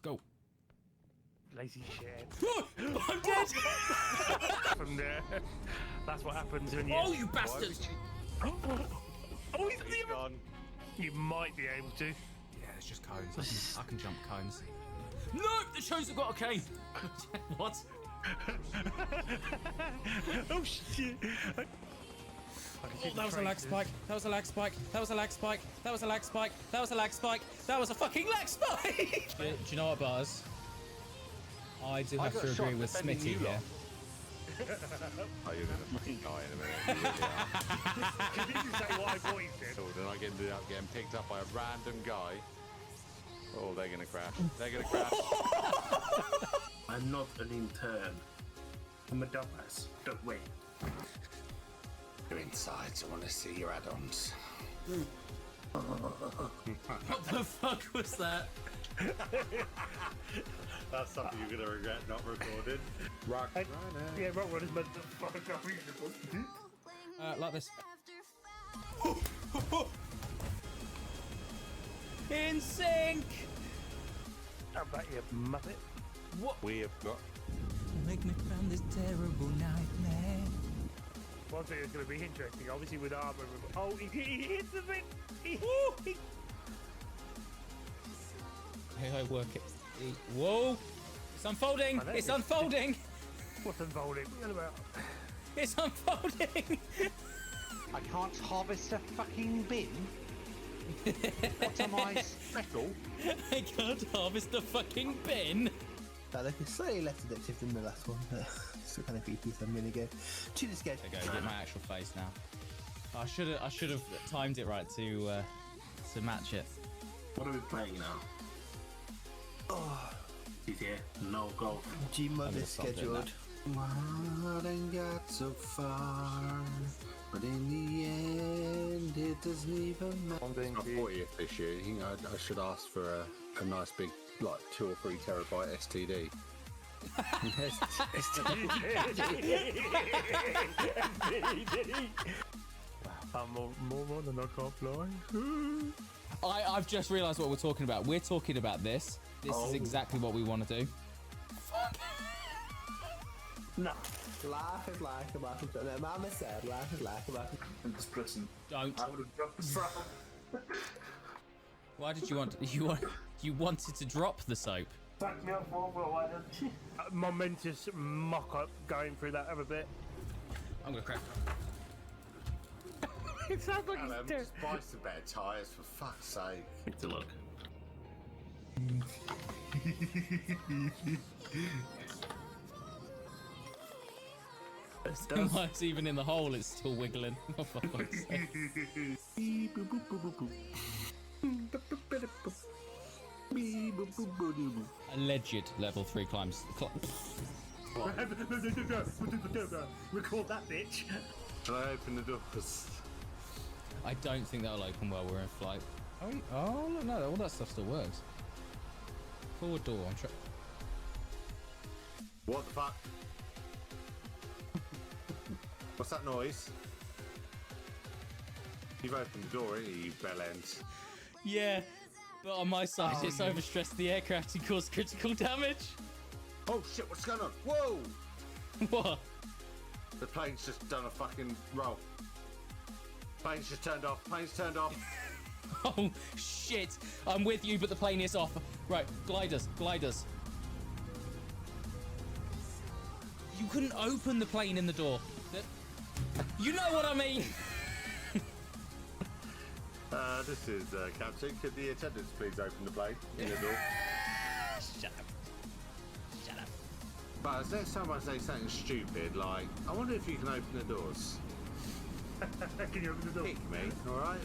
Go. Lazy shit. I'm dead! From there. That's what happens when you... Oh, you bastards! Oh, he's gone. You might be able to. Yeah, it's just cones. I can jump cones. No! The shows have got a cane! What? Oh, shit. Oh, that was a lag spike. That was a lag spike. That was a lag spike. That was a lag spike. That was a lag spike. That was a fucking lag spike! Do you know what, Buzz? I do have to agree with Smitty here. Oh, you're gonna fucking die in a minute. You really are. Can you just say what I thought he said? So then I ended up getting picked up by a random guy. Oh, they're gonna crash. They're gonna crash. I'm not an intern. I'm a dumbass. Don't wait. You're inside, so I want to see your add-ons. What the fuck was that? That's something you're gonna regret not recording. Rock runner. Yeah, Rock Runner's meant to fuck up reasonable. Like this. In sync! How about you, muppet? What? We have got. Make me from this terrible nightmare. One thing that's going to be interesting, obviously with armor. Oh, he hits a bit. Hey, I work it. Whoa! It's unfolding! It's unfolding! What's unfolding? What are you about? It's unfolding! I can't harvest a fucking bin. What am I, speckle? I can't harvest the fucking bin! That look is slightly less addictive than the last one, but still kind of creepy, so I'm gonna go to this game. There you go, get my actual face now. I should have timed it right to match it. What are we playing now? Oh, He's here. No golf. G-Mod gonna is stop doing scheduled. Well, and got so far, but in the end, it doesn't even matter. I'm doing my 40th this year. You know, I should ask for a nice big, like 2 or 3 terabyte STD. I'm more than I can't fly. I've just realised what we're talking about. We're talking about this. This is exactly what we want to do. No. Laugh is like a battle. No, Mama said laugh is like a battle. In this prison. Don't. I would have dropped the soap. Why did you you wanted to drop the soap? Fuck me up, why don't you? Momentous mock up going through that other bit. I'm gonna crack. It sounds like Alan, he's dead. just buy some better tyres, for fuck's sake. Take a look. Why it's even in the hole, it's still wiggling. Oh, for fuck's sake. Alleged level 3 climbs. Record that bitch. Can I open the doors? I don't think that'll open while we're in flight. Oh look, no, all that stuff still works. Forward door, I'm trying. What the fuck? What's that noise? You've opened the door, ain't you bell ends? Yeah, but on my side, it's overstressed the aircraft and caused critical damage. Oh shit, what's going on? Whoa! What? The plane's just done a fucking roll. Plane's just turned off. Plane's turned off. Oh shit! I'm with you, but the plane is off. Right, gliders. You couldn't open the plane in the door. You know what I mean. This is Captain. Could the attendants please open the plane in the door? Shut up. But next time I say something stupid, like, I wonder if you can open the doors. Can you open the door? Kick me, alright?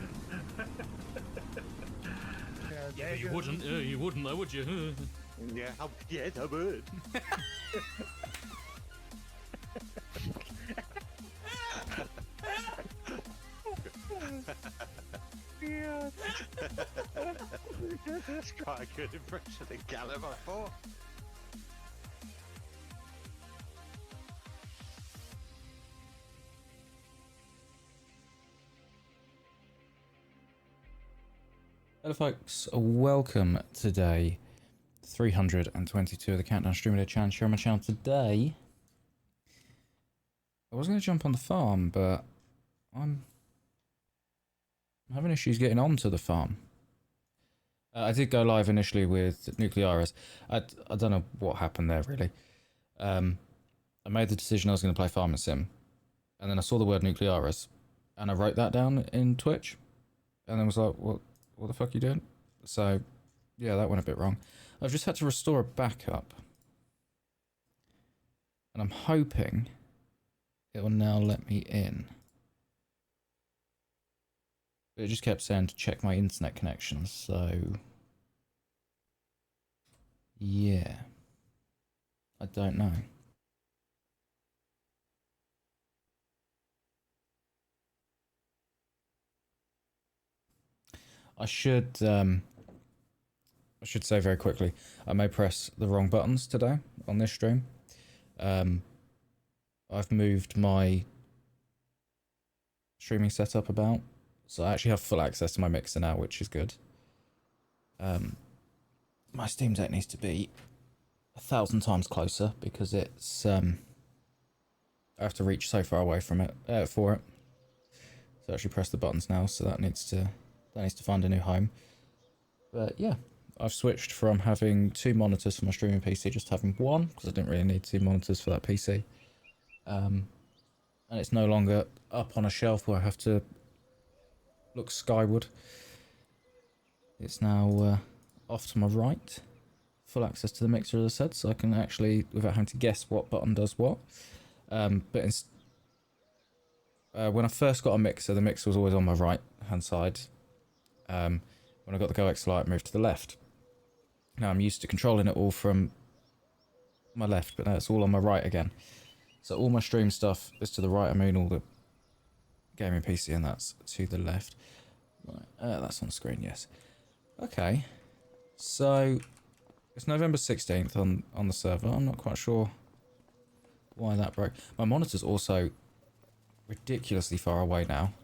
Yeah, you wouldn't. You wouldn't, though, would you? Yeah, yes, I would. Yeah. That's quite a good impression of Callum, I thought. Hello folks, welcome today 322 of the Countdown Streamer Day Challenge here on my channel today. I was going to jump on the farm, but I'm having issues getting onto the farm. I did go live initially with Nuclearis. I don't know what happened there, really. I made the decision I was going to play Farming Sim, and then I saw the word Nuclearis, and I wrote that down in Twitch, and then was like, what the fuck are you doing? So, yeah, that went a bit wrong. I've just had to restore a backup, and I'm hoping it will now let me in. But it just kept saying to check my internet connection, so yeah, I don't know. I should say very quickly, I may press the wrong buttons today on this stream. I've moved my streaming setup about, so I actually have full access to my mixer now, which is good. My Steam Deck needs to be 1,000 times closer because it's I have to reach so far away from it for it. So I actually press the buttons now, so that needs to find a new home. But yeah, I've switched from having 2 monitors for my streaming PC just to having 1 because I didn't really need 2 monitors for that PC. And it's no longer up on a shelf where I have to look skyward. It's now off to my right. Full access to the mixer, as I said, so I can actually, without having to guess what button does what. But when I first got a mixer, the mixer was always on my right hand side. When I got the Go X Lite, I moved to the left. Now I'm used to controlling it all from my left, but now it's all on my right again. So all my stream stuff is to the right. I mean all the gaming PC, and that's to the left. Right, that's on the screen, yes. Okay, so it's November 16th on the server. I'm not quite sure why that broke. My monitor's also ridiculously far away now.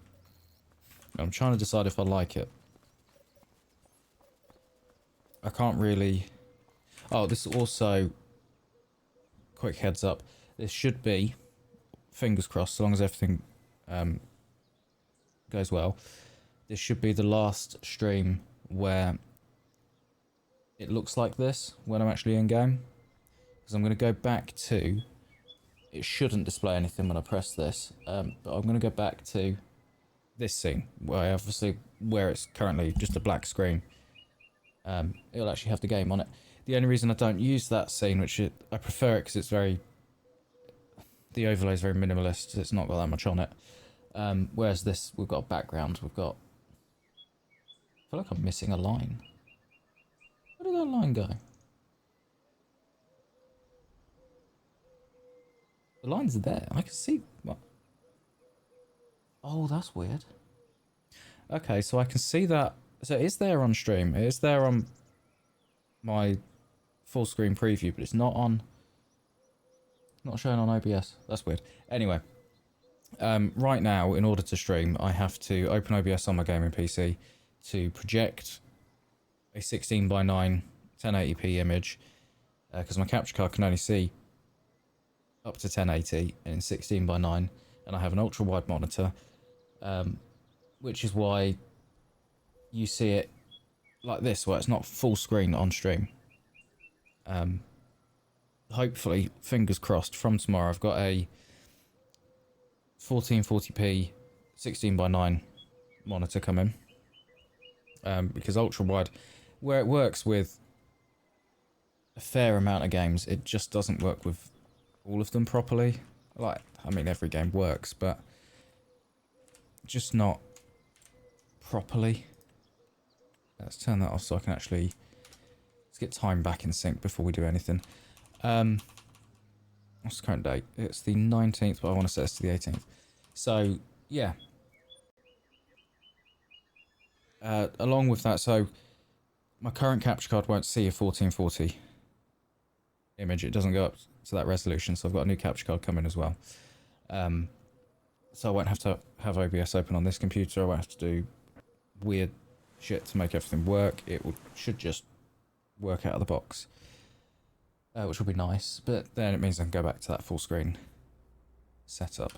I'm trying to decide if I like it. I can't really... Oh, this is also... Quick heads up. This should be, fingers crossed, so long as everything goes well, this should be the last stream where it looks like this when I'm actually in game. Because I'm going to go back to... It shouldn't display anything when I press this, but I'm going to go back to this scene, where it's currently just a black screen. It'll actually have the game on it. The only reason I don't use that scene, I prefer it because it's very... The overlay is very minimalist, it's not got that much on it. Whereas this, we've got a background, I feel like I'm missing a line. Where did that line go? The line's there, I can see... What? Oh, that's weird. Okay, so I can see that... So it is there on stream, it is there on my full screen preview, but it's not on... Not showing on OBS. That's weird. Anyway, right now, in order to stream, I have to open OBS on my gaming PC to project a 16:9 1080p image, because my capture card can only see up to 1080 in 16:9, and I have an ultra wide monitor, which is why you see it like this, where it's not full screen on stream. Hopefully, fingers crossed, from tomorrow I've got a 1440p 16:9 monitor coming. Because ultra wide, where it works with a fair amount of games, it just doesn't work with all of them properly. Like, I mean, every game works, but just not properly. Let's turn that off so I can actually... Let's get time back in sync before we do anything. What's the current date? It's the 19th, but I want to set this to the 18th. So, yeah. Along with that, so my current capture card won't see a 1440 image. It doesn't go up to that resolution, so I've got a new capture card coming as well. So I won't have to have OBS open on this computer. I won't have to do weird shit to make everything work. Should just work out of the box. which will be nice. But then it means I can go back to that full screen setup.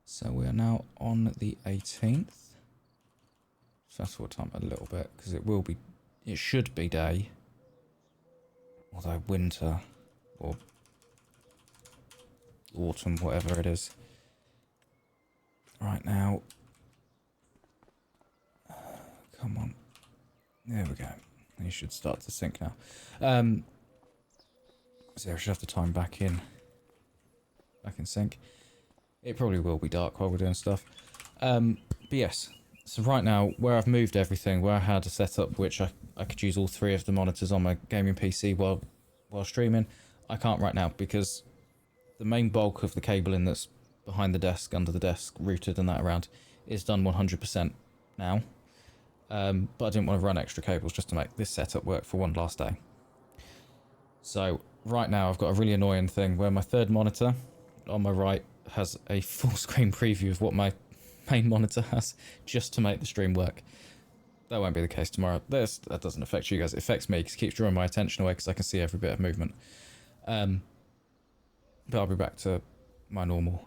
So we are now on the 18th. Fast forward time a little bit because it should be day. Although winter or autumn, whatever it is. Right now. Come on. There we go. You should start to sync now. So I should have the time back in sync. It probably will be dark while we're doing stuff. But yes. So right now, where I've moved everything, where I had a setup which I could use all 3 of the monitors on my gaming PC while streaming, I can't right now because the main bulk of the cabling that's behind the desk, under the desk, routed and that around, is done 100% now. But I didn't want to run extra cables just to make this setup work for one last day. So right now I've got a really annoying thing where my third monitor on my right has a full screen preview of what my main monitor has just to make the stream work. That won't be the case tomorrow. That doesn't affect you guys. It affects me because it keeps drawing my attention away because I can see every bit of movement. But I'll be back to my normal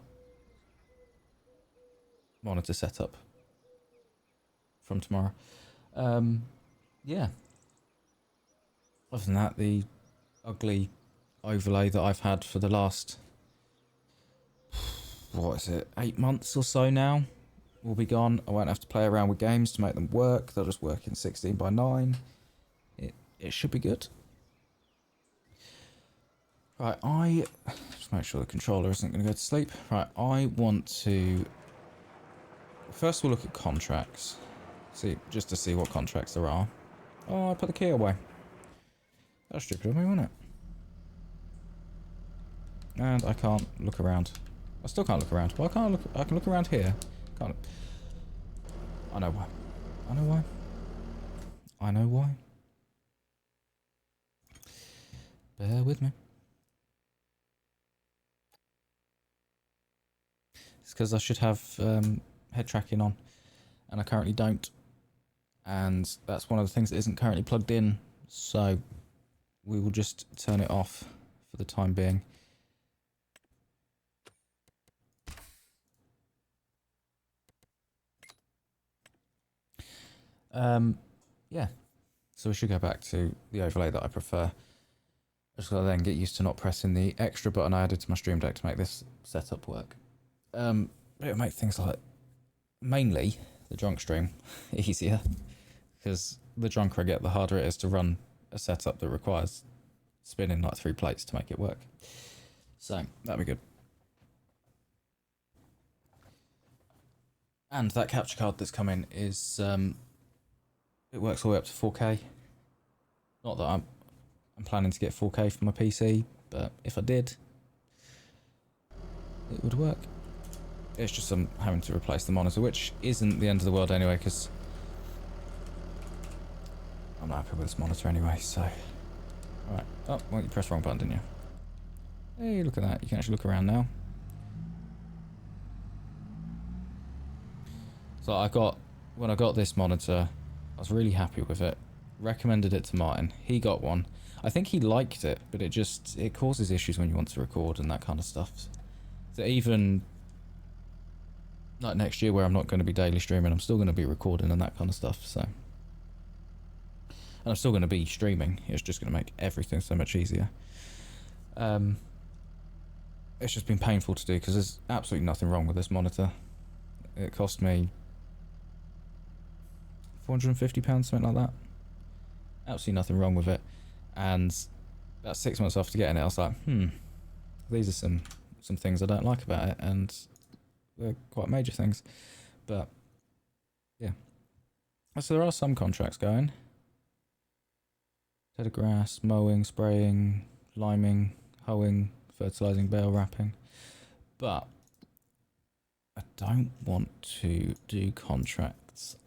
monitor setup from tomorrow. Yeah. Other than that, the ugly overlay that I've had for the last, 8 months or so now, will be gone. I won't have to play around with games to make them work. They'll just work in 16:9. It should be good. Right, just make sure the controller isn't going to go to sleep. Right, I want to... First we'll look at contracts. Just to see what contracts there are. Oh, I put the key away. That's stupid of me, wasn't it? And I can't look around. I still can't look around. Well, I can look around here. Can't look. I know why. I know why. I know why. Bear with me. It's because I should have head tracking on, and I currently don't. And that's one of the things that isn't currently plugged in, so we will just turn it off for the time being. Yeah, so we should go back to the overlay that I prefer. I just gotta then get used to not pressing the extra button I added to my Stream Deck to make this setup work. It'll make things like, mainly, the drunk stream easier, because the drunker I get, the harder it is to run a setup that requires spinning like 3 plates to make it work. So, that'll be good. And that capture card that's coming is, it works all the way up to 4K. Not that I'm planning to get 4K for my PC, but if I did, it would work. It's just I'm having to replace the monitor, which isn't the end of the world anyway, because I'm not happy with this monitor anyway, so... Alright. Oh, well, you pressed the wrong button, didn't you? Hey, look at that. You can actually look around now. So when I got this monitor, I was really happy with it. Recommended it to Martin. He got one. I think he liked it, but it causes issues when you want to record and that kind of stuff. So even like next year where I'm not going to be daily streaming, I'm still going to be recording and that kind of stuff, so. And I'm still going to be streaming. It's just going to make everything so much easier. It's just been painful to do because there's absolutely nothing wrong with this monitor. It cost me £450, something like that. Absolutely nothing wrong with it. And about 6 months after getting it, I was like, these are some things I don't like about it, and they're quite major things. But yeah. So there are some contracts going. Head of grass, mowing, spraying, liming, hoeing, fertilising, bale wrapping. But I don't want to do contracts.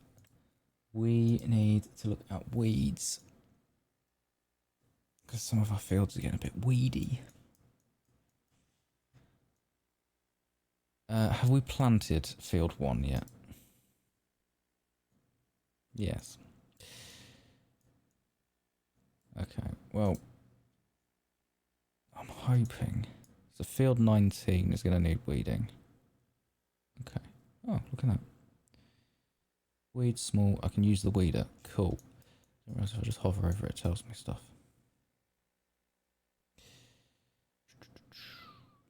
We need to look at weeds, because some of our fields are getting a bit weedy. Have we planted field 1 yet? Yes. Okay, well, I'm hoping. So field 19 is going to need weeding. Okay. Oh, look at that. Weed small. I can use the weeder. Cool. If I just hover over it, it tells me stuff.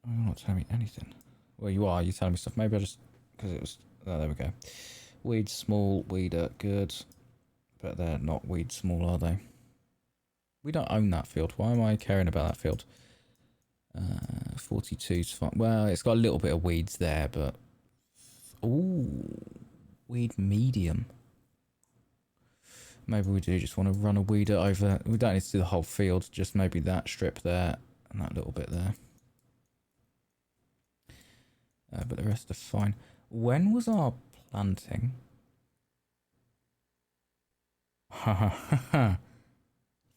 Oh, you're not telling me anything. Well, you are. You're telling me stuff. Maybe I just... Because it was... Oh, there we go. Weed small. Weeder. Good. But they're not weed small, are they? We don't own that field. Why am I caring about that field? 42's fine. Well, it's got a little bit of weeds there, but... Ooh. Weed medium. Maybe we do just want to run a weeder over. We don't need to do the whole field. Just maybe that strip there and that little bit there. But the rest are fine. When was our planting?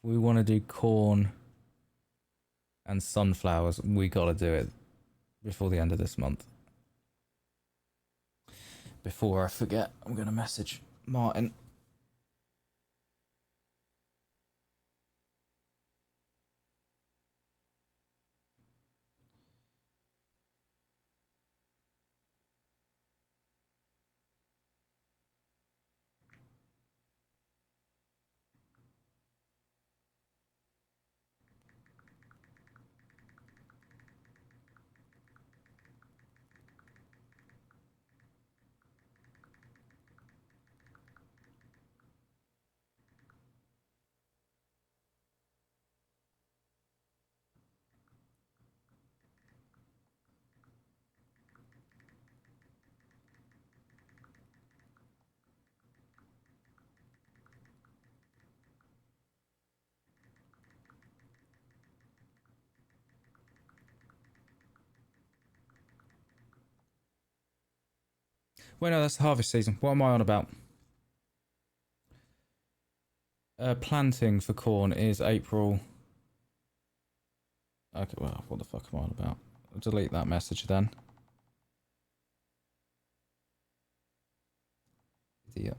We want to do corn and sunflowers. We got to do it before the end of this month. Before I forget, I'm going to message Martin. Well, no, that's the harvest season. What am I on about? Planting for corn is April. Okay, well, what the fuck am I on about? I'll delete that message then. Yeah.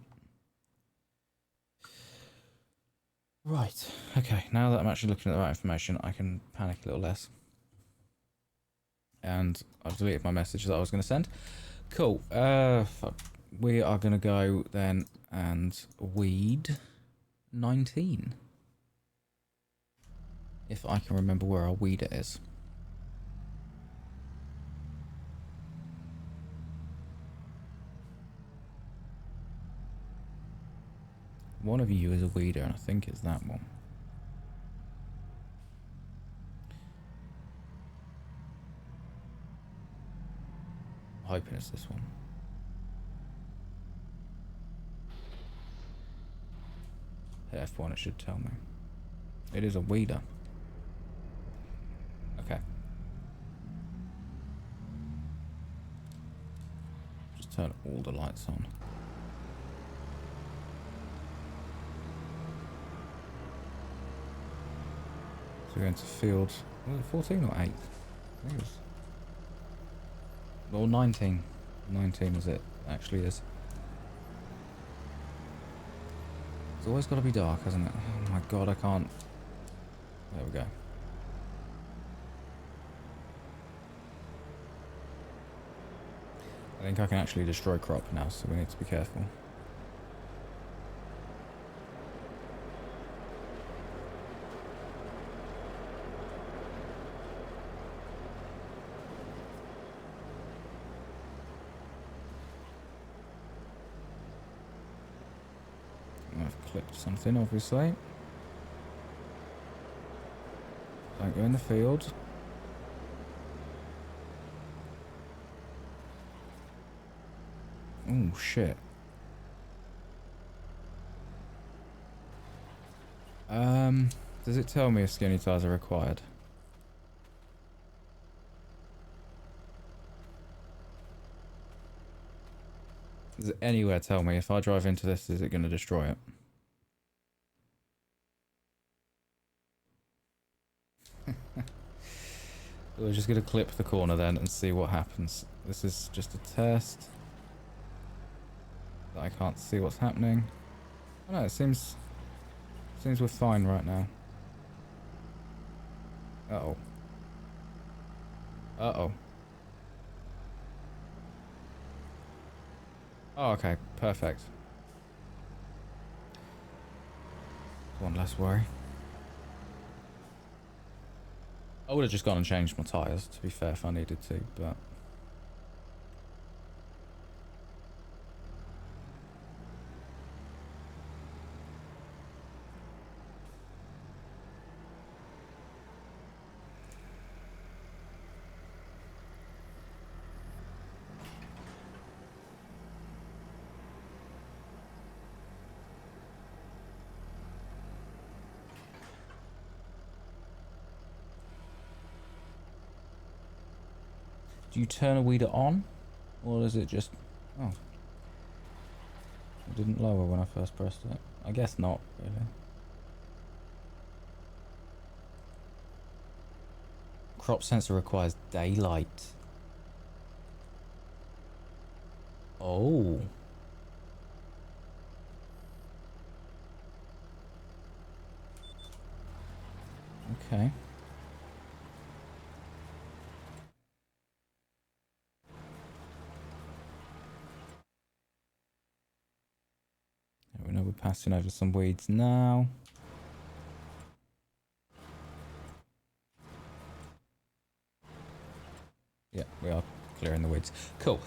Right. Okay, now that I'm actually looking at the right information, I can panic a little less. And I've deleted my message that I was going to send. Cool. Fuck. We are going to go then and weed 19. If I can remember where our weeder is. One of you is a weeder, and I think it's that one. I'm hoping it's this one. Hit F1, it should tell me. It is a weeder. Okay. Just turn all the lights on. So we're going to field 14 or 8? I think it was. Or 19. 19 as it actually is. It's always got to be dark, hasn't it? Oh my god, I can't. There we go. I think I can actually destroy crop now, so we need to be careful. I've clipped something, obviously. Don't go in the field. Oh shit. Does it tell me if skinny tires are required? Does it anywhere tell me if I drive into this, is it going to destroy it? We're just going to clip the corner then and see what happens. This is just a test. I can't see what's happening. Oh no, it seems we're fine right now. Uh-oh. Uh-oh. Oh, okay. Perfect. One less worry. I would have just gone and changed my tyres, to be fair, if I needed to, but... Do you turn a weeder on? Or is it just... Oh. It didn't lower when I first pressed it. I guess not, really. Crop sensor requires daylight. Oh. Okay. We know we're passing over some weeds now. Yeah, we are clearing the weeds. Cool.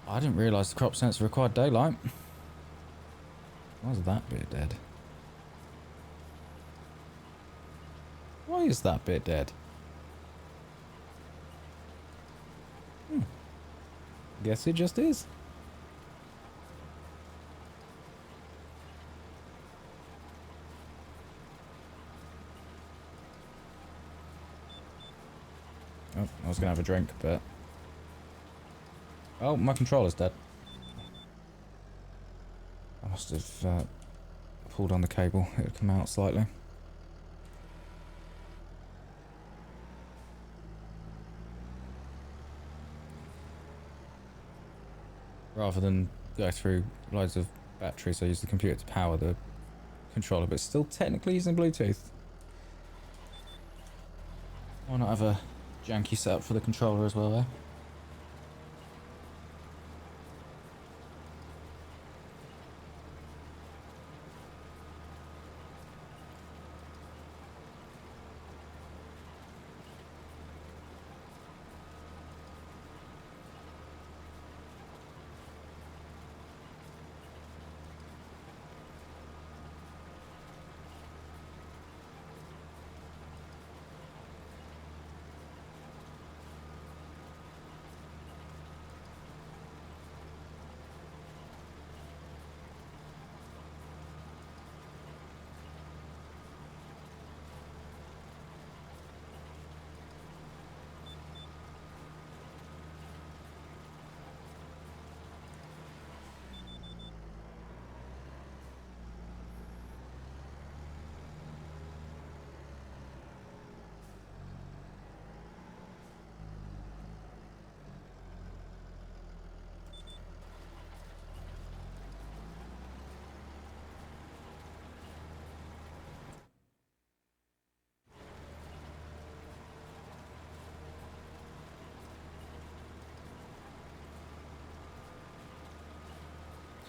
I didn't realise the crop sensor required daylight. Why is that bit dead? Why is that bit dead? Guess it just is. Oh, I was gonna have a drink, but... Oh, my controller's dead. I must have pulled on the cable. It would come out slightly. Rather than go through loads of batteries, I use the computer to power the controller, but it's still technically using Bluetooth. Why not have a janky setup for the controller as well, eh?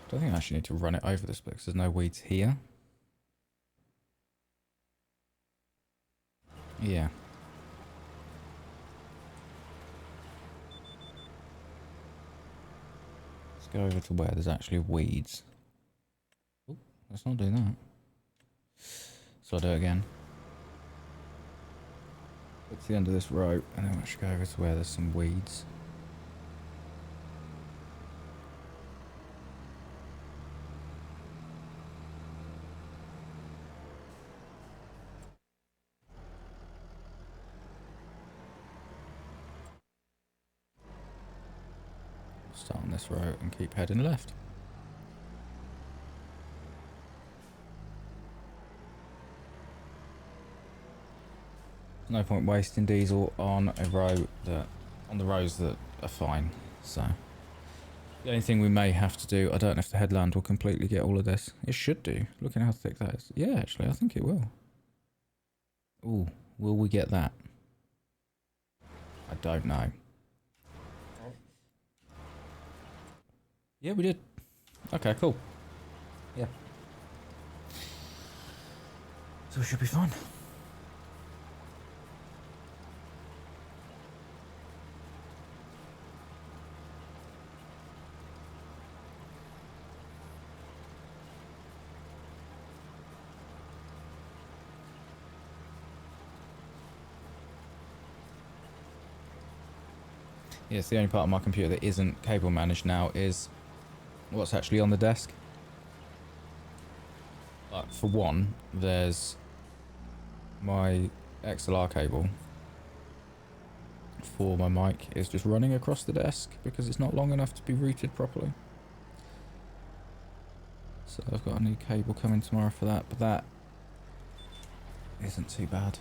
I don't think I actually need to run it over this bit because there's no weeds here. Yeah. Let's go over to where there's actually weeds. Oh, let's not do that. So I'll do it again. Get to the end of this row and then we'll actually go over to where there's some weeds. Start on this row and keep heading left. No point wasting diesel on a row that on the rows that are fine. So the only thing we may have to do, I don't know if the headland will completely get all of this. It should do. Look at how thick that is. Yeah, actually, I think it will. Ooh, will we get that? I don't know. Yeah, we did. Okay, cool. Yeah. So we should be fine. Yes, the only part of my computer that isn't cable managed now is what's actually on the desk. Like, for one, there's my XLR cable for my mic is just running across the desk because it's not long enough to be routed properly. So I've got a new cable coming tomorrow for that, but that isn't too bad.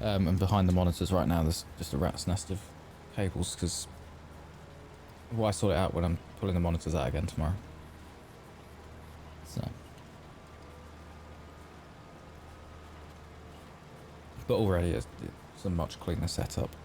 And behind the monitors right now there's just a rat's nest of cables because I sort it out when I'm pulling the monitors out again tomorrow. So, but already it's a much cleaner setup.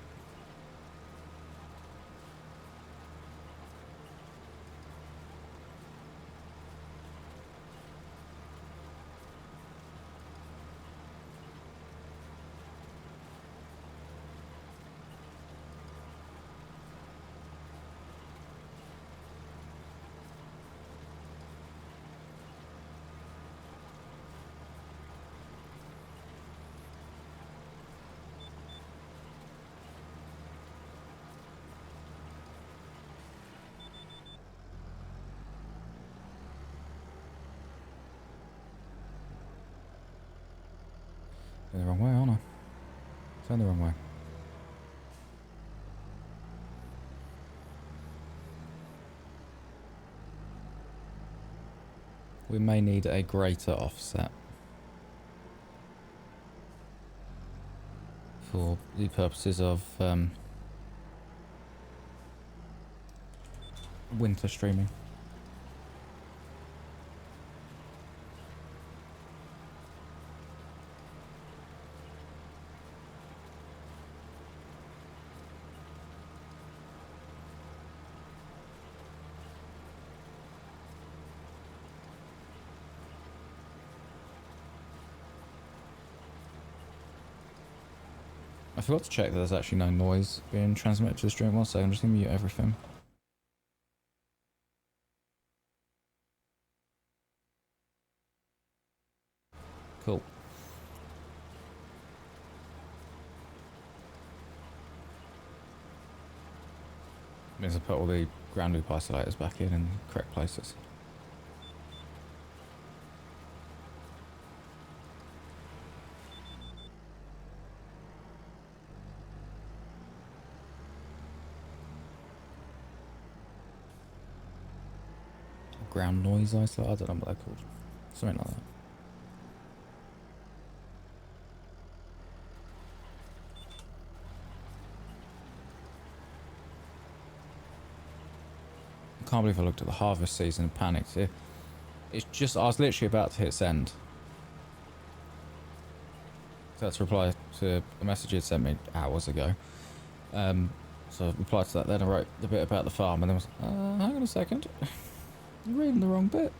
Turn the wrong way, aren't I? Turn the wrong way. We may need a greater offset for the purposes of winter streaming. I forgot to check that there's actually no noise being transmitted to the stream. 1 second, I'm just going to mute everything. Cool. Means I put all the ground loop isolators back in the correct places. Ground noise isolator, I don't know what they're called. Something like that. I can't believe I looked at the harvest season and panicked. It's just, I was literally about to hit send. So that's a reply to a message he'd sent me hours ago. So I replied to that, then I wrote the bit about the farm, and then I was, hang on a second. You're reading the wrong bit.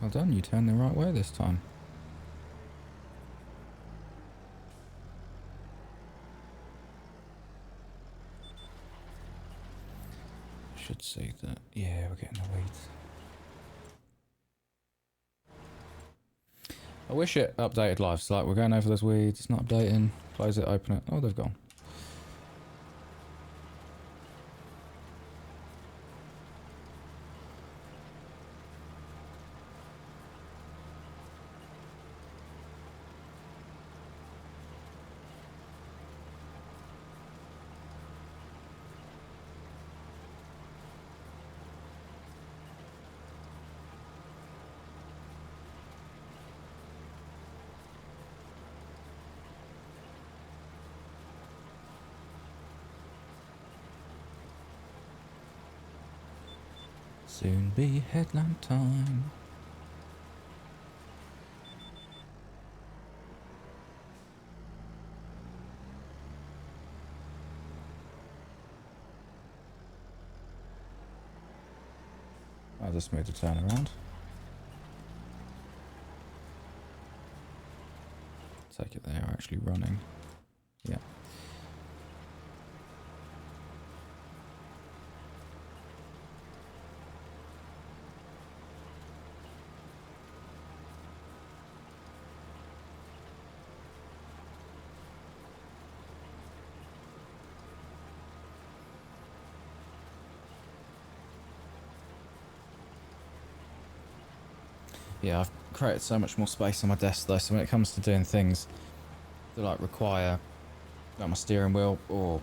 Well done, you turned the right way this time. Should see that. Yeah, we're getting the weeds. I wish it updated live. It's like we're going over those weeds, it's not updating. Close it, open it. Oh, they've gone. Soon be headlamp time. I'll just move the turn around. Take it they are actually running. Yeah. Yeah, I've created so much more space on my desk though, so when it comes to doing things that like require like my steering wheel or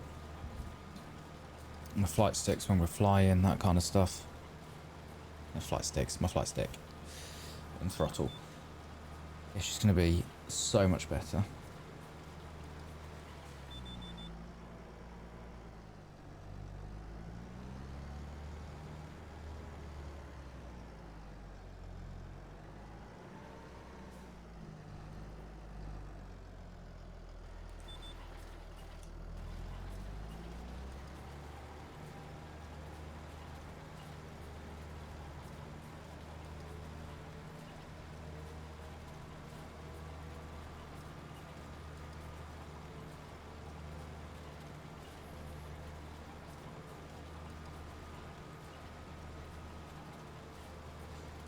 my flight sticks when we're flying, that kind of stuff. No flight sticks, my flight stick and throttle. It's just going to be so much better.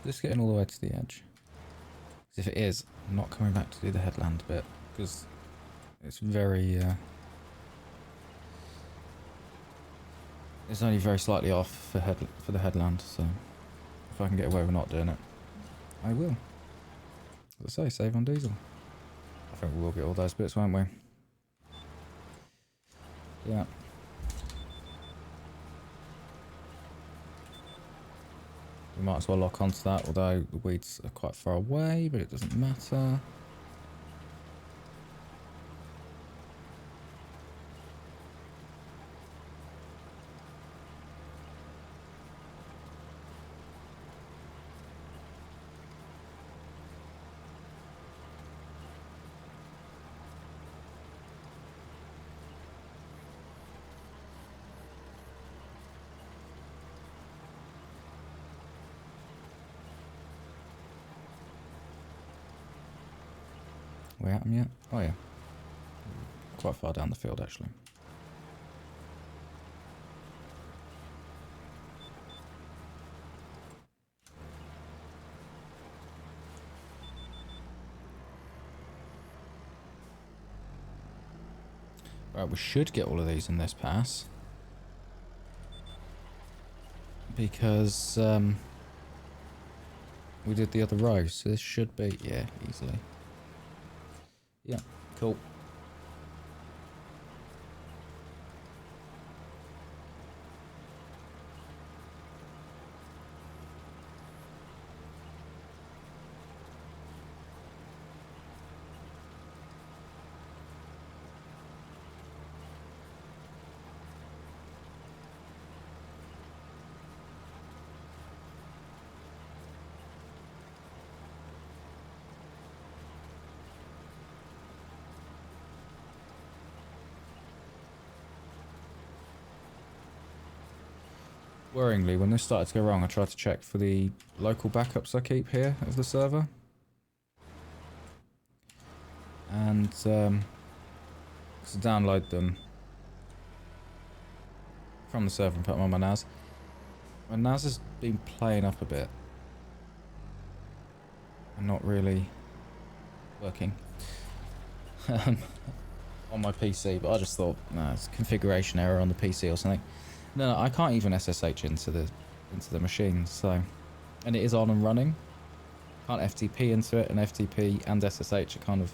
Just getting all the way to the edge. If it is, I'm not coming back to do the headland bit because it's very. It's only very slightly off for the headland, so if I can get away with not doing it, I will. As I say, save on diesel. I think we will get all those bits, won't we? Yeah. We might as well lock onto that, although the weeds are quite far away, but it doesn't matter. We at them yet? Oh yeah. Quite far down the field actually. Right, we should get all of these in this pass. Because we did the other row, so this should be, yeah, easily. Yeah, cool. Worryingly, when this started to go wrong, I tried to check for the local backups I keep here of the server. And, to download them from the server and put them on my NAS. My NAS has been playing up a bit. And not really working. On my PC, but I just thought, no, it's a configuration error on the PC or something. No, I can't even SSH into the machine, so, and it is on and running. Can't FTP into it, and FTP and SSH are kind of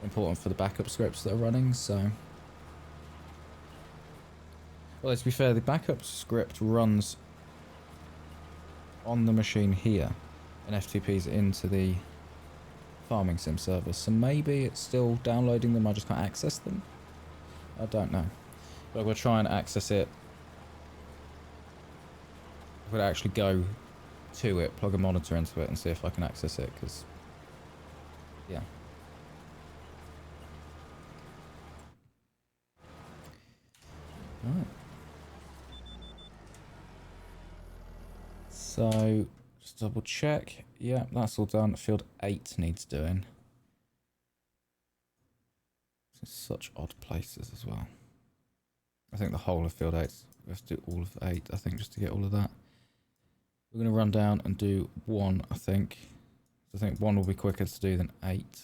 important for the backup scripts that are running. So, well, to be fair, the backup script runs on the machine here, and FTPs into the farming sim server. So maybe it's still downloading them. I just can't access them. I don't know, but we'll try and access it If I actually go to it, plug a monitor into it and see if I can access it, because, yeah. Right. So, just double check. Yeah, that's all done. Field 8 needs doing. It's such odd places as well. I think the whole of field 8, we have to do all of 8, I think, just to get all of that. We're going to run down and do 1, I think. I think 1 will be quicker to do than 8.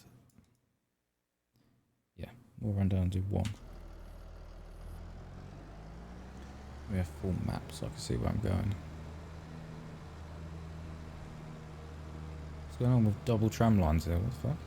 Yeah, we'll run down and do 1. We have full map so I can see where I'm going. What's going on with double tram lines here? What the fuck?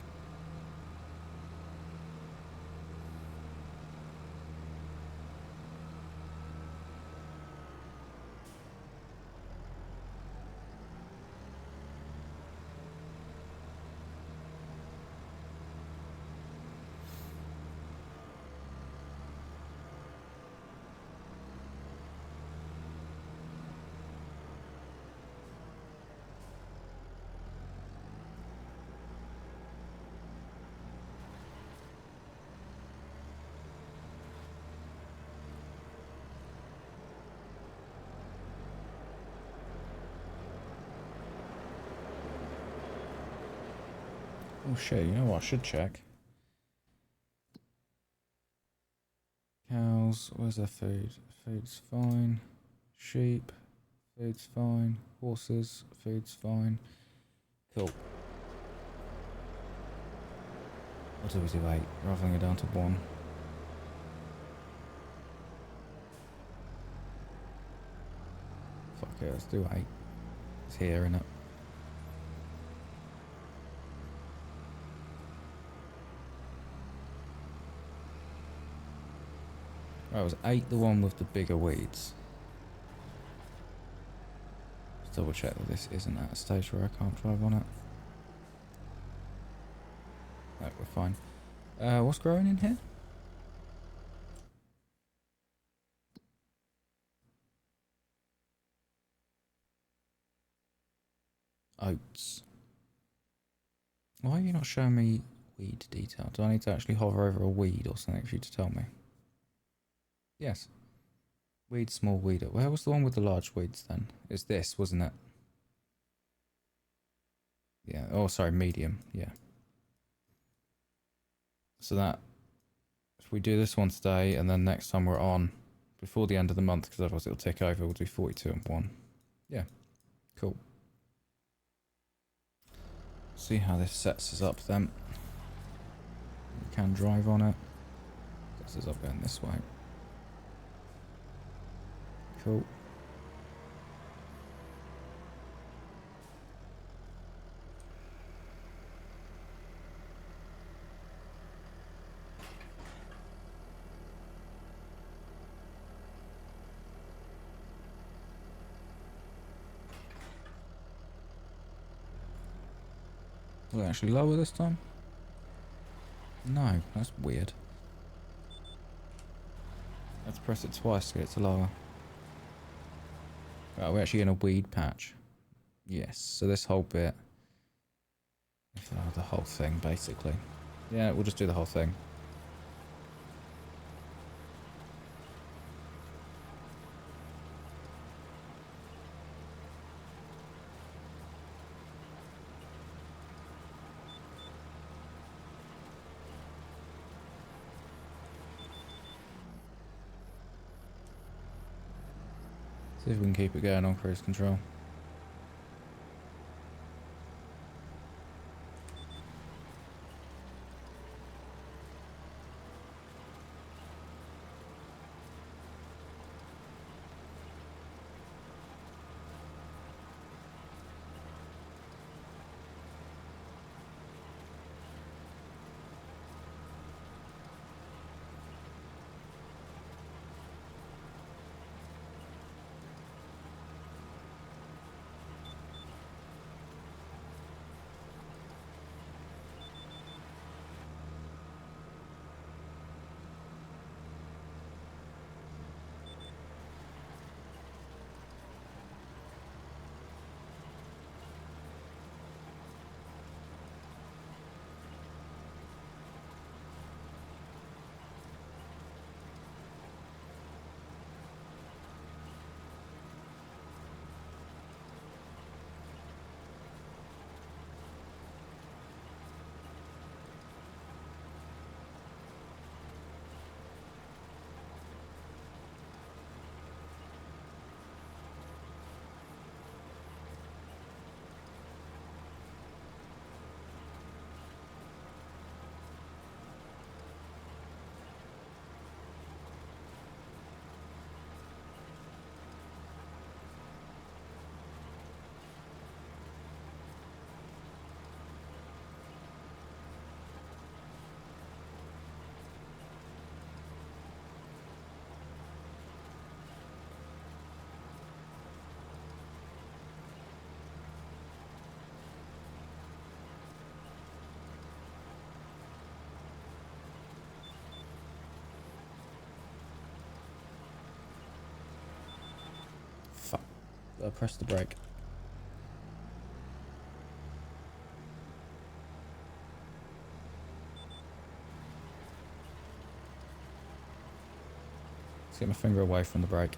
Oh shit, you know what I should check? Cows, where's their food? Food's fine. Sheep, food's fine. Horses, food's fine. Cool. What do we do 8? Rather than go down to 1. Fuck it, let's do 8. It's here, innit? Right, was 8 the one with the bigger weeds? Let's double check that this isn't at a stage where I can't drive on it. No, we're fine. What's growing in here? Oats. Why are you not showing me weed detail? Do I need to actually hover over a weed or something for you to tell me? Yes. Weed, small weed. Where was the one with the large weeds then? It's this, wasn't it? Yeah. Oh, sorry, medium. Yeah. So that, if we do this one today and then next time we're on, before the end of the month, because otherwise it'll tick over, we'll do 42 and 1. Yeah. Cool. See how this sets us up then. We can drive on it. Sets us up going this way. Cool. Will it actually lower this time? No, that's weird. Let's press it twice to get it to lower. Right, we're actually in a weed patch. Yes, so this whole bit. The whole thing, basically. Yeah, we'll just do the whole thing. See if we can keep it going on cruise control. Press the brake. Let's get my finger away from the brake.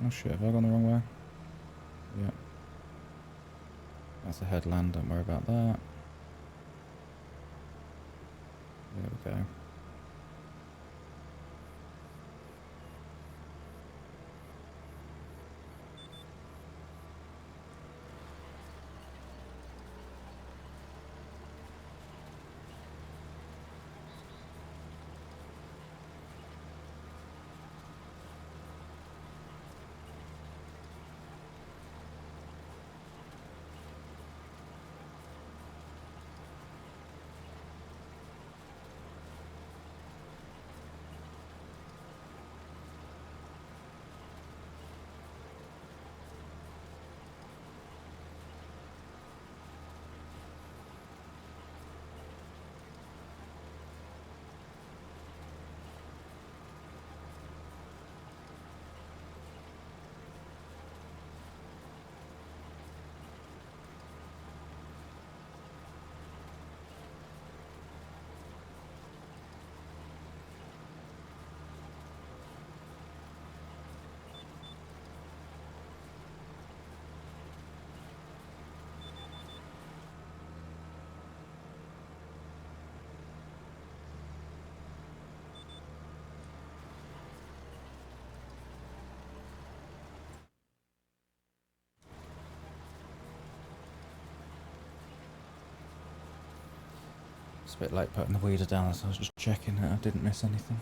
Oh shit, have I gone the wrong way? Yeah. That's a headland, don't worry about that. There we go. It's a bit late putting the weeder down, so I was just checking that I didn't miss anything.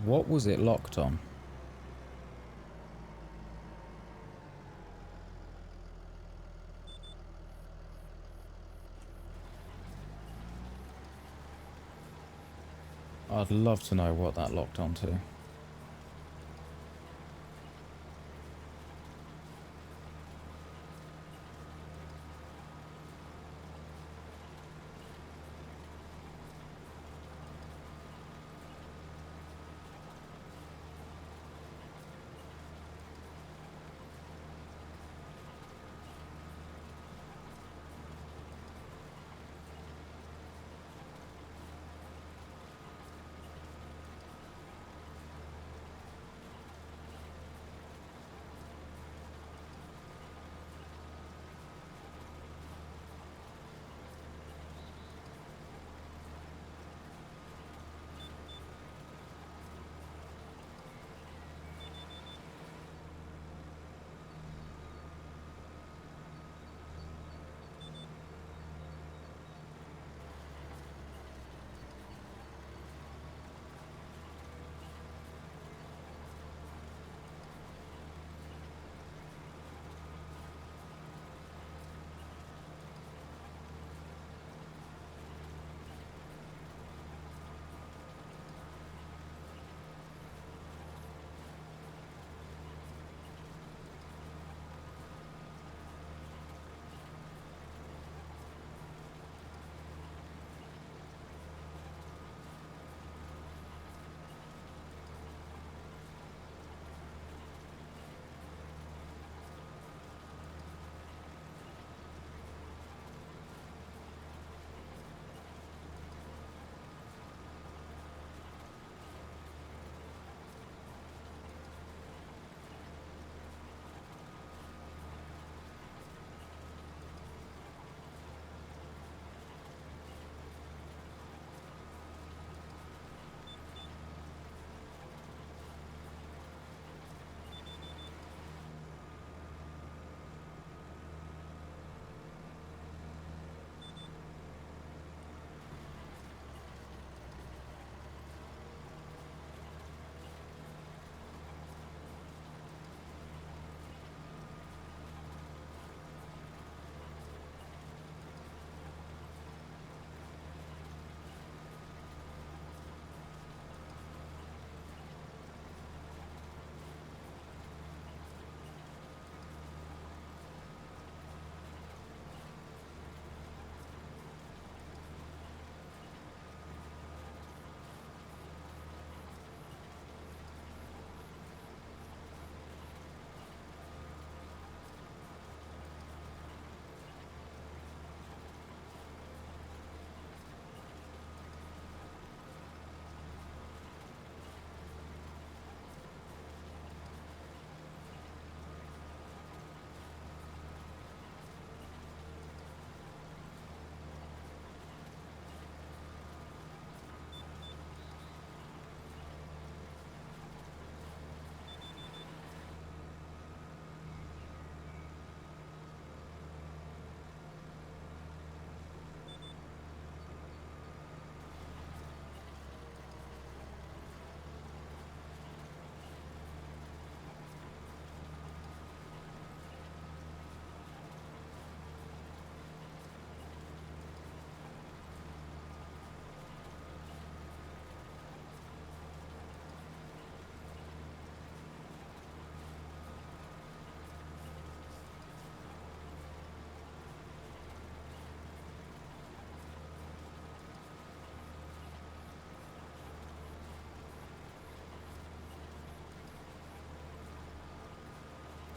What was it locked on? I'd love to know what that locked onto.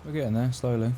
We're getting there slowly.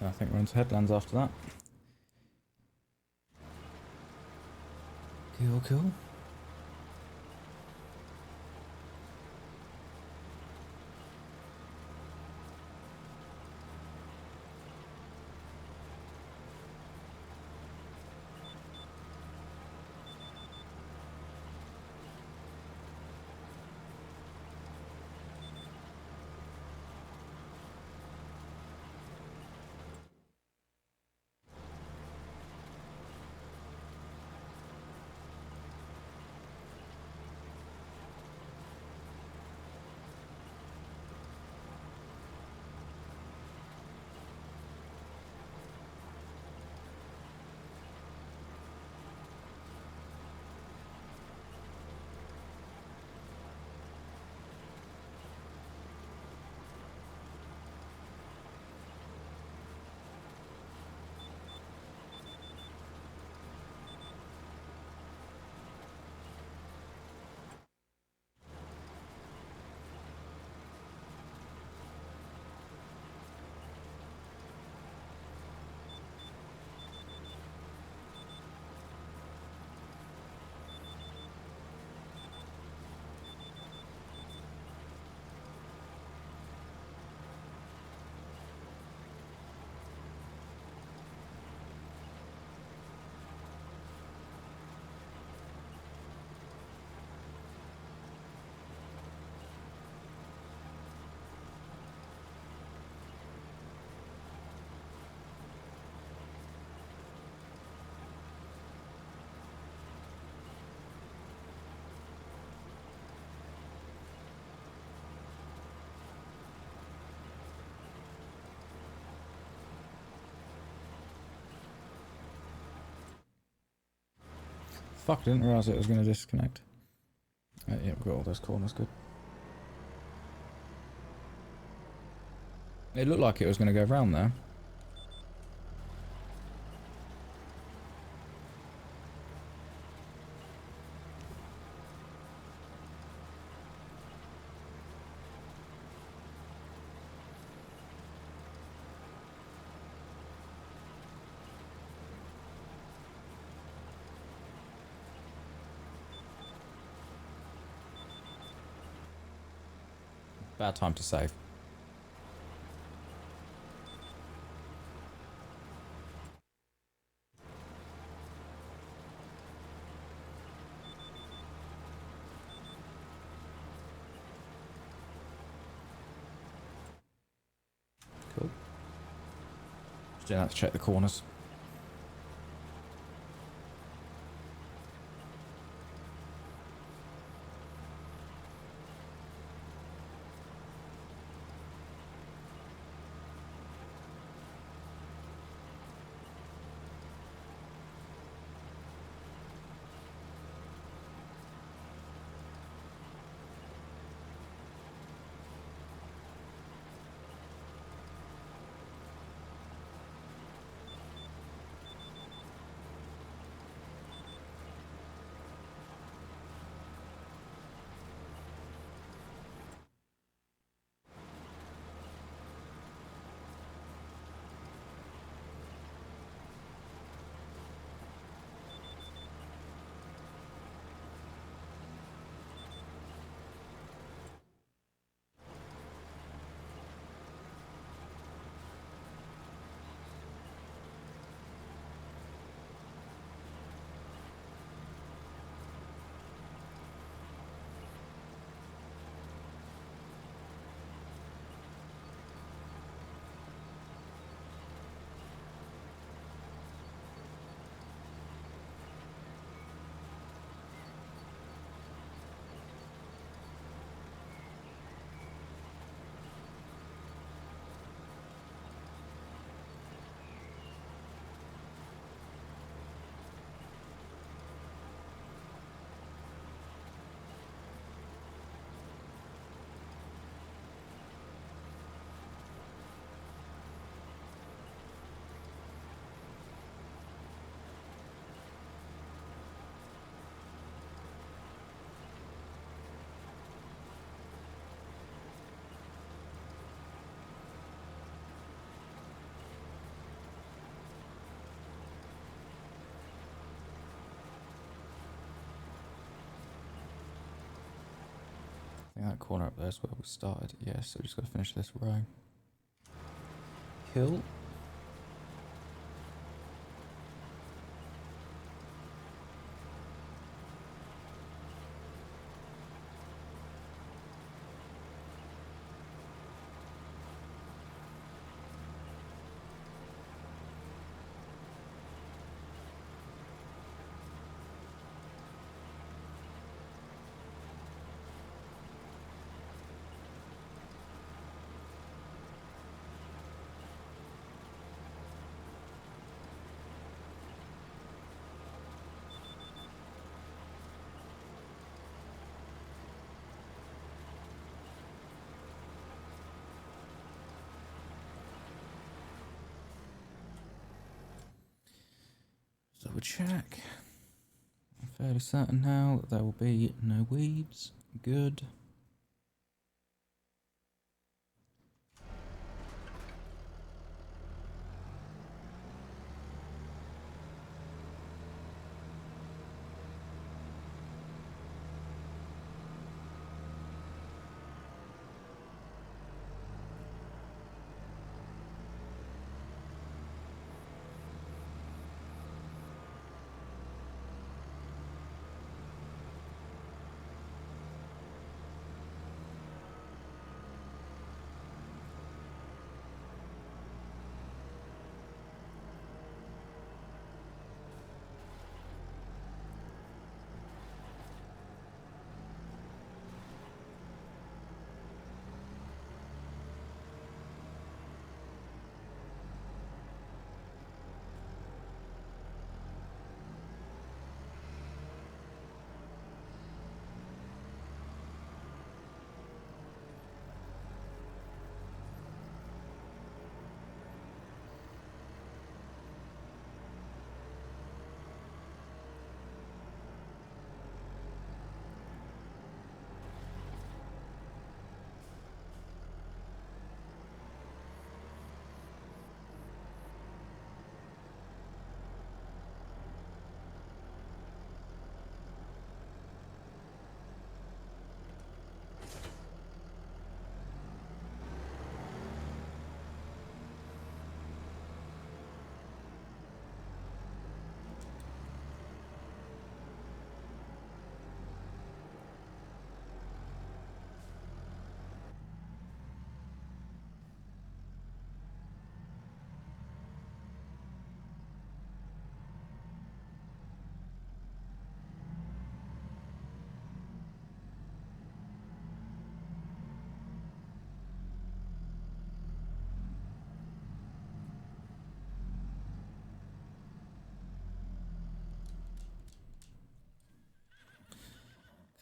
I think we're into headlands after that. Cool, cool. Fuck, I didn't realise it was going to disconnect. Yeah, we've got all those corners, good. It looked like it was going to go round there. Bad time to save. Cool. Just doing that to check the corners. That corner up there is where we started. Yeah, so just got to finish this row. Cool. Double check. I'm fairly certain now that there will be no weeds. Good.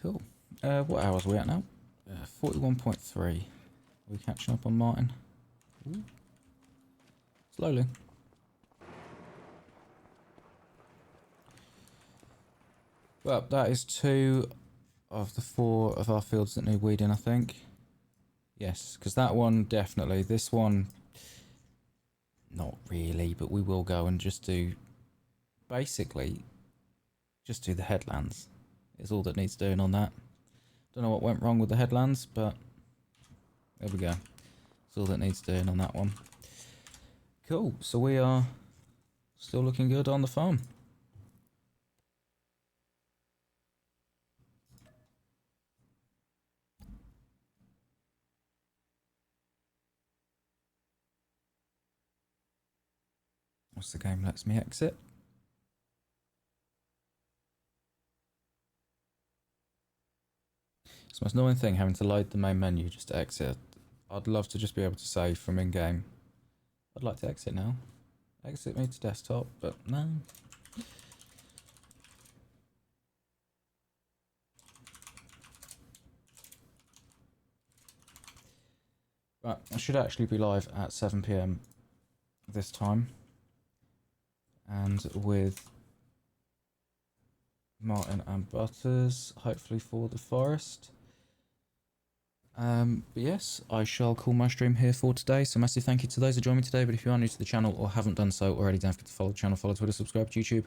Cool. What hours are we at now? 41.3. Are we catching up on Martin? Ooh. Slowly. Well, that is 2 of the 4 of our fields that need weeding, I think. Yes, because that one definitely. This one, not really, but we will go and just do, basically, just do the headlands. Is all that needs doing on that. Don't know what went wrong with the headlands, but there we go. That's all that needs doing on that one. Cool, so we are still looking good on the farm. Once the game lets me exit. It's the most annoying thing, having to load the main menu just to exit. I'd love to just be able to save from in-game. I'd like to exit now. Exit me to desktop, but no. Right, I should actually be live at 7 PM this time. And with Martin and Butters, hopefully for the forest. But yes, I shall call my stream here for today. So massive thank you to those who joined me today. But if you are new to the channel or haven't done so already, don't forget to follow the channel, follow Twitter, subscribe to YouTube,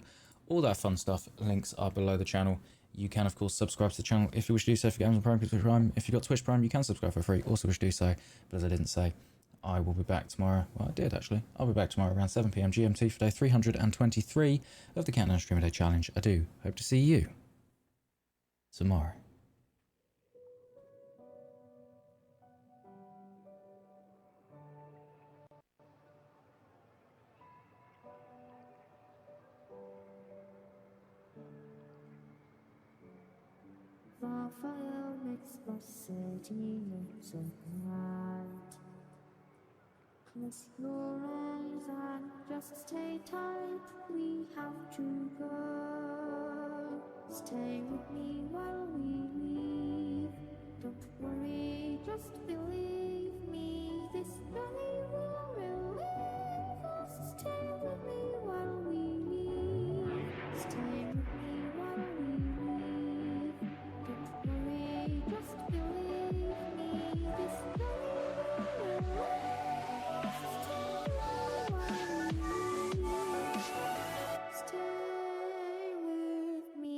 all that fun stuff. Links are below the channel You can, of course, subscribe to the channel if you wish to do so. If you get Amazon Prime, Twitch Prime. If you've got Twitch Prime, you can subscribe for free. Also wish to do so, but as I didn't say, I will be back tomorrow. Well, I did, actually. I'll be back tomorrow around 7 PM GMT for day 323 of the Countdown Streamer Day Challenge. I do hope to see you tomorrow. The fire makes the city look so bright. Close your eyes and just stay tight. We have to go. Stay with me while we leave. Don't worry, just believe me. This journey will relieve us. Stay with me while we leave. Stay with me while we leave. Don't worry, just believe me. This journey will relieve us. Stay with me.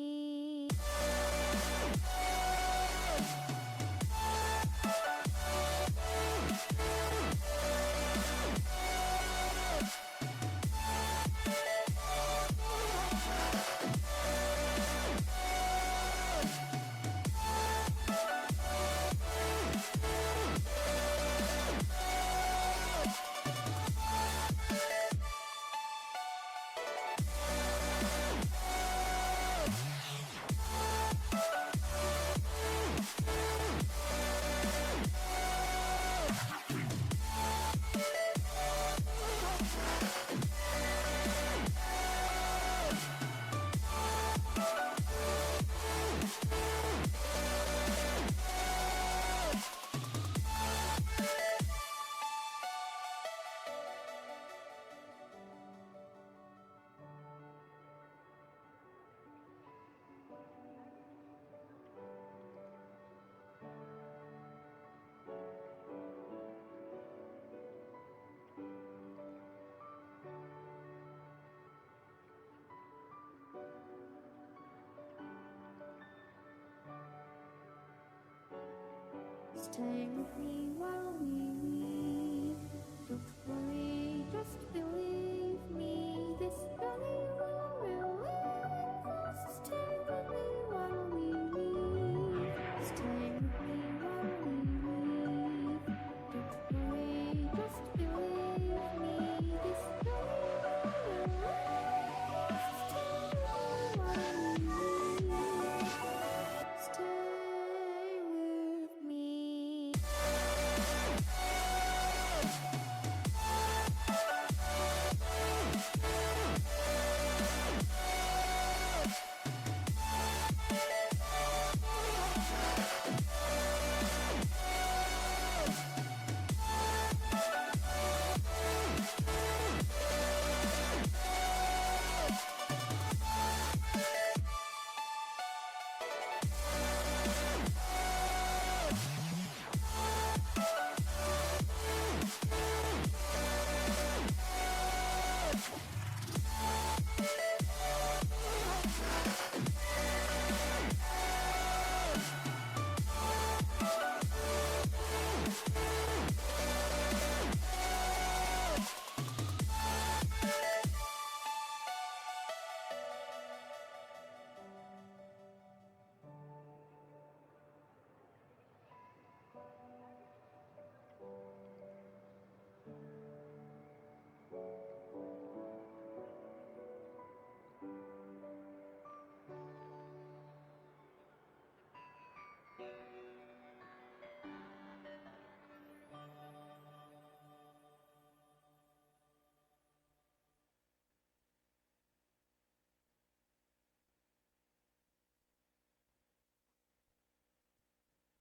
Stay with me